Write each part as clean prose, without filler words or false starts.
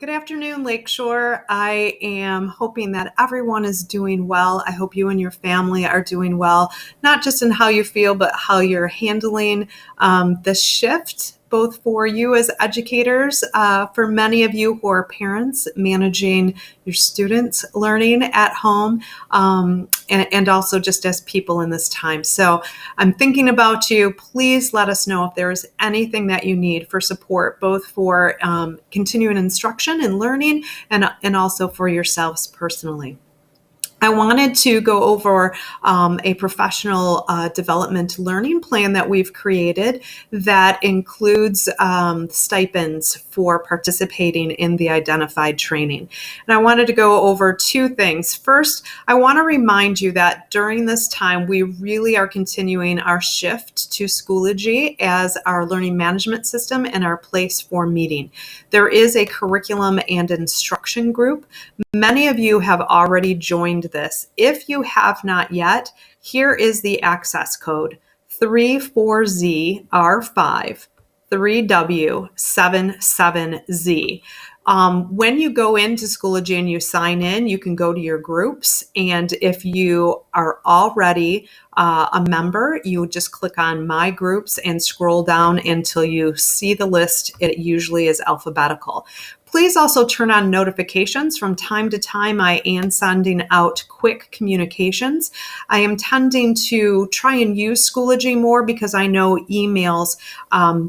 Good afternoon, Lakeshore. I am hoping that everyone is doing well. I hope you and your family are doing well, not just in how you feel, but how you're handling the shift, both for you as educators, for many of you who are parents, managing your students' learning at home, and also just as people in this time. So I'm thinking about you. Please let us know if there is anything that you need for support, both for continuing instruction and learning, and also for yourselves personally. I wanted to go over a professional development learning plan that we've created that includes stipends for participating in the identified training. And I wanted to go over two things. First, I want to remind you that during this time, we really are continuing our shift to Schoology as our learning management system and our place for meeting. There is a curriculum and instruction group. Many of you have already joined this. If you have not yet, here is the access code 34ZR5 3W77Z. When you go into Schoology and you sign in, you can go to your groups. And if you are already a member, you just click on My Groups and scroll down until you see the list. It usually is alphabetical. Please also turn on notifications. From time to time, I am sending out quick communications. I am tending to try and use Schoology more because I know emails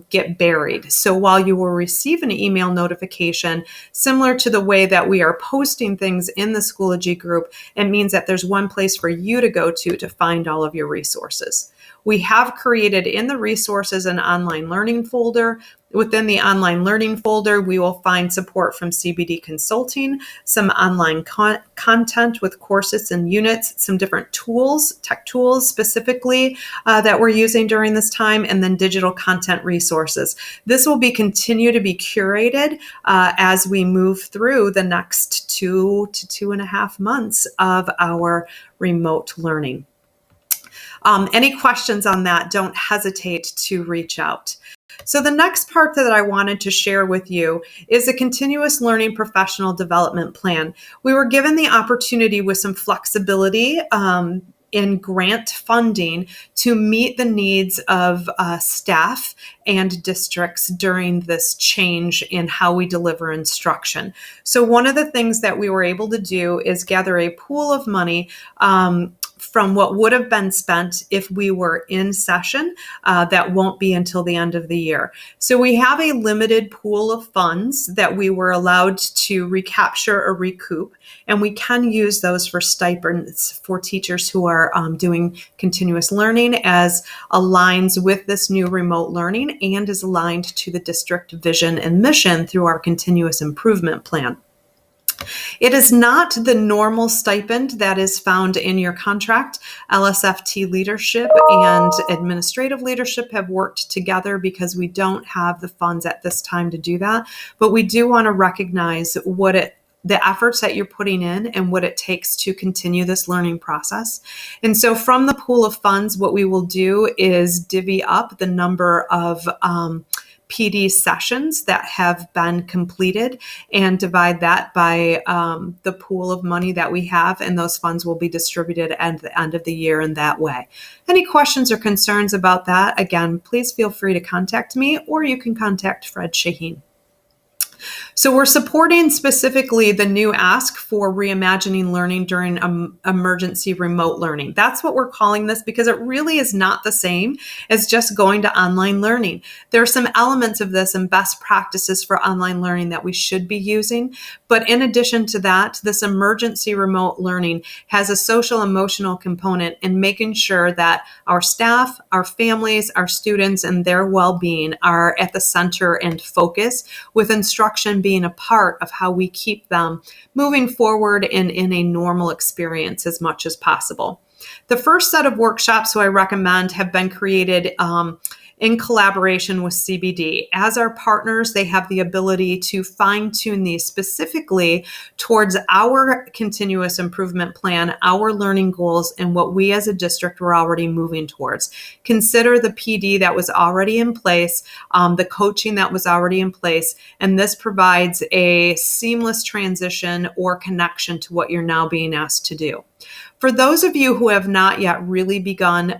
get buried. So while you will receive an email notification, similar to the way that we are posting things in the Schoology group, it means that there's one place for you to go to find all of your resources. We have created in the resources an online learning folder. Within the online learning folder, we will find support from CBD Consulting, some online content with courses and units, some different tools, tech tools specifically that we're using during this time, and then digital content resources. This will continue to be curated as we move through the next 2 to 2.5 months of our remote learning. Any questions on that, don't hesitate to reach out. So the next part that I wanted to share with you is a continuous learning professional development plan. We were given the opportunity with some flexibility in grant funding to meet the needs of staff and districts during this change in how we deliver instruction. So one of the things that we were able to do is gather a pool of money from what would have been spent if we were in session. That won't be until the end of the year. So we have a limited pool of funds that we were allowed to recapture or recoup, and we can use those for stipends for teachers who are doing continuous learning, as aligns with this new remote learning and is aligned to the district vision and mission through our continuous improvement plan. It is not the normal stipend that is found in your contract. LSFT leadership and administrative leadership have worked together because we don't have the funds at this time to do that. But we do want to recognize the efforts that you're putting in and what it takes to continue this learning process. And so from the pool of funds, what we will do is divvy up the number of PD sessions that have been completed and divide that by the pool of money that we have, and those funds will be distributed at the end of the year in that way. Any questions or concerns about that, again, please feel free to contact me, or you can contact Fred Shaheen. So we're supporting specifically the new ask for reimagining learning during emergency remote learning. That's what we're calling this because it really is not the same as just going to online learning. There are some elements of this and best practices for online learning that we should be using. But in addition to that, this emergency remote learning has a social emotional component in making sure that our staff, our families, our students, and their well-being are at the center and focus, with instruction being a part of how we keep them moving forward in a normal experience as much as possible. The first set of workshops who I recommend have been created in collaboration with CBD. As our partners, they have the ability to fine-tune these specifically towards our continuous improvement plan, our learning goals, and what we as a district were already moving towards. Consider the PD that was already in place, the coaching that was already in place, and this provides a seamless transition or connection to what you're now being asked to do. For those of you who have not yet really begun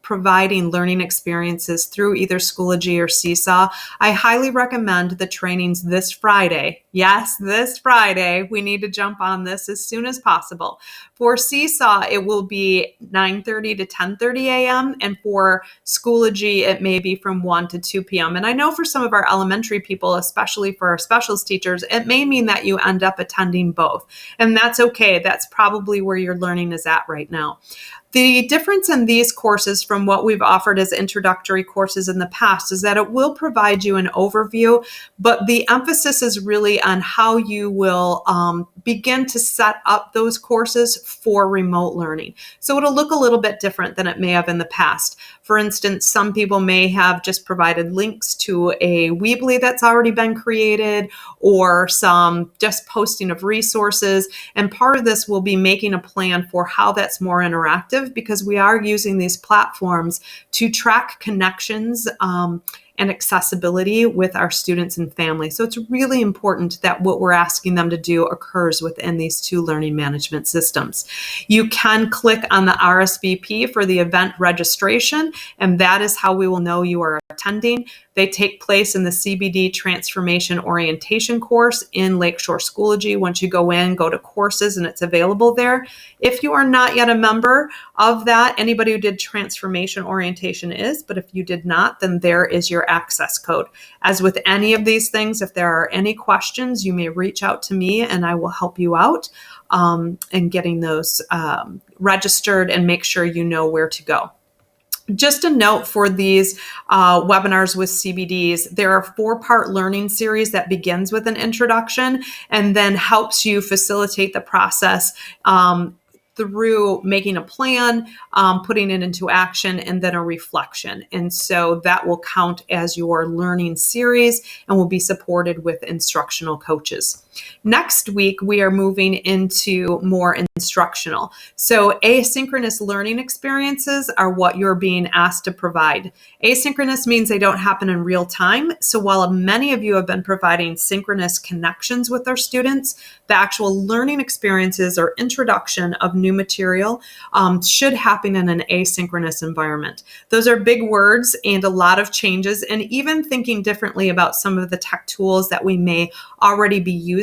providing learning experiences through either Schoology or Seesaw, I highly recommend the trainings this Friday. Yes, this Friday. We need to jump on this as soon as possible. For Seesaw, it will be 9:30 to 10:30 a.m. And for Schoology, it may be from 1 to 2 p.m. And I know for some of our elementary people, especially for our specials teachers, it may mean that you end up attending both. And that's okay. That's probably where your learning is at right now. The difference in these courses from what we've offered as introductory courses in the past is that it will provide you an overview, but the emphasis is really on how you will begin to set up those courses for remote learning. So it'll look a little bit different than it may have in the past. For instance, some people may have just provided links to a Weebly that's already been created or some just posting of resources. And part of this will be making a plan for how that's more interactive, because we are using these platforms to track connections and accessibility with our students and families. So it's really important that what we're asking them to do occurs within these two learning management systems. You can click on the RSVP for the event registration, and that is how we will know you are attending. They take place in the CBD Transformation Orientation course in Lakeshore Schoology. Once you go in, go to courses, and it's available there. If you are not yet a member of that, anybody who did Transformation Orientation is, but if you did not, then there is your access code. As with any of these things, if there are any questions, you may reach out to me and I will help you out in getting those registered and make sure you know where to go. Just a note for these webinars with CBDs, there are 4-part learning series that begins with an introduction and then helps you facilitate the process through making a plan, putting it into action, and then a reflection. And so that will count as your learning series and will be supported with instructional coaches. Next week, we are moving into more instructional. So asynchronous learning experiences are what you're being asked to provide. Asynchronous means they don't happen in real time. So while many of you have been providing synchronous connections with our students, the actual learning experiences or introduction of new material should happen in an asynchronous environment. Those are big words and a lot of changes, and even thinking differently about some of the tech tools that we may already be using.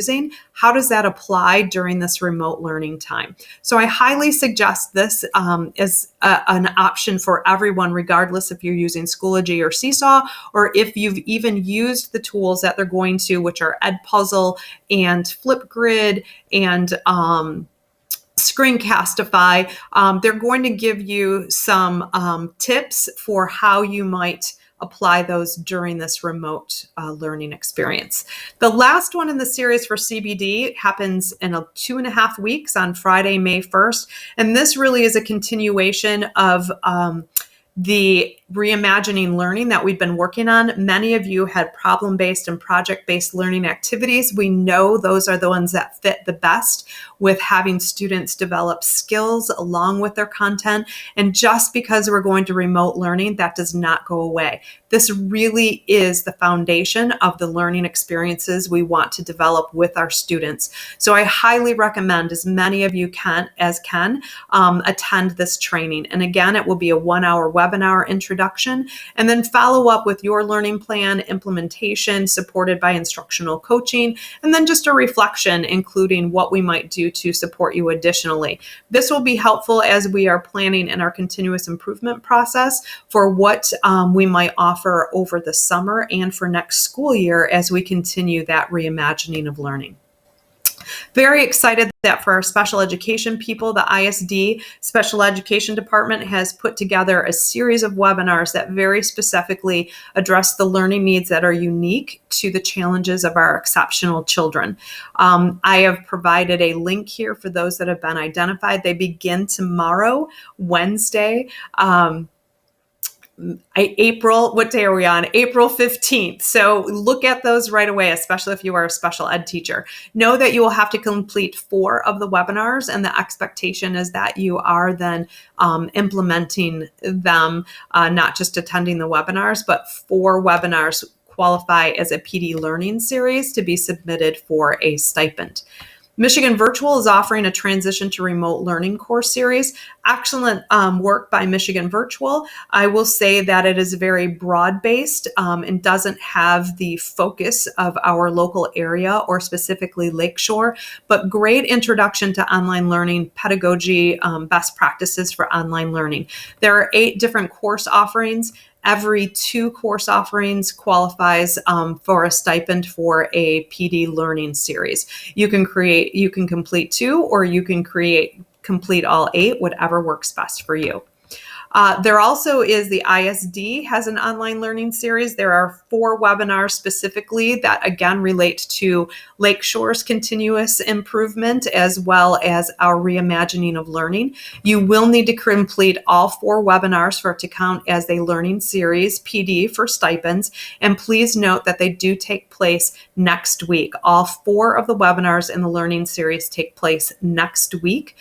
How does that apply during this remote learning time? So I highly suggest this as an option for everyone, regardless if you're using Schoology or Seesaw, or if you've even used the tools that they're going to, which are Edpuzzle and Flipgrid and Screencastify. They're going to give you some tips for how you might apply those during this remote learning experience. The last one in the series for CBD happens in 2.5 weeks on Friday, May 1st. And this really is a continuation of the reimagining learning that we've been working on. Many of you had problem-based and project-based learning activities. We know those are the ones that fit the best with having students develop skills along with their content. And just because we're going to remote learning, that does not go away. This really is the foundation of the learning experiences we want to develop with our students. So I highly recommend as many of you can attend this training. And again, it will be a 1-hour webinar introduction, and then follow up with your learning plan implementation supported by instructional coaching, and then just a reflection, including what we might do to support you additionally. This will be helpful as we are planning in our continuous improvement process for what we might offer over the summer and for next school year as we continue that reimagining of learning. Very excited that for our special education people, the ISD Special Education Department has put together a series of webinars that very specifically address the learning needs that are unique to the challenges of our exceptional children. I have provided a link here for those that have been identified. They begin tomorrow, Wednesday. April, what day are we on? April 15th. So look at those right away, especially if you are a special ed teacher. Know that you will have to complete 4 of the webinars, and the expectation is that you are then implementing them, not just attending the webinars, but 4 webinars qualify as a PD learning series to be submitted for a stipend. Michigan Virtual is offering a transition to remote learning course series. Excellent work by Michigan Virtual. I will say that it is very broad-based and doesn't have the focus of our local area or specifically Lakeshore, but great introduction to online learning, pedagogy, best practices for online learning. There are 8 different course offerings. Every 2 course offerings qualifies for a stipend for a PD learning series. You can complete 2, or you can complete all 8, whatever works best for you. There also is the ISD has an online learning series. There are 4 webinars specifically that again relate to Lakeshore's continuous improvement as well as our reimagining of learning. You will need to complete all 4 webinars for it to count as a learning series PD for stipends. And please note that they do take place next week. All 4 of the webinars in the learning series take place next week,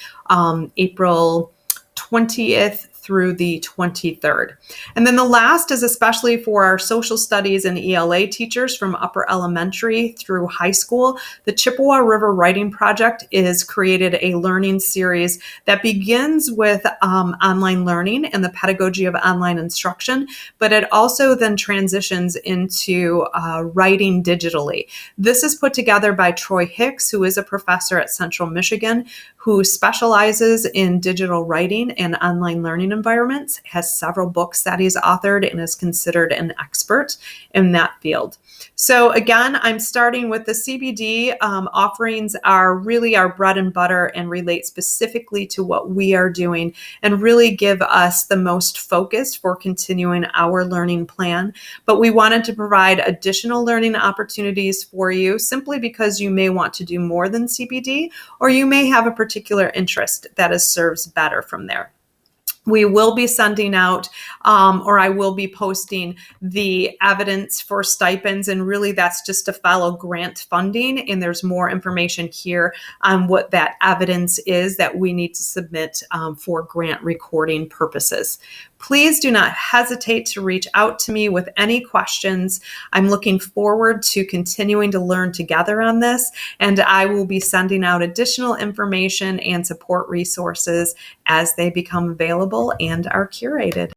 April 20th through the 23rd. And then the last is especially for our social studies and ELA teachers from upper elementary through high school. The Chippewa River Writing Project is created a learning series that begins with online learning and the pedagogy of online instruction, but it also then transitions into writing digitally. This is put together by Troy Hicks, who is a professor at Central Michigan, who specializes in digital writing and online learning environments, has several books that he's authored, and is considered an expert in that field. So again, I'm starting with the CBD offerings are really our bread and butter and relate specifically to what we are doing and really give us the most focus for continuing our learning plan. But we wanted to provide additional learning opportunities for you simply because you may want to do more than CBD, or you may have a particular interest that serves better from there. We will be sending out, or I will be posting the evidence for stipends, and really that's just to follow grant funding. And there's more information here on what that evidence is that we need to submit for grant recording purposes. Please do not hesitate to reach out to me with any questions. I'm looking forward to continuing to learn together on this, and I will be sending out additional information and support resources as they become available and are curated.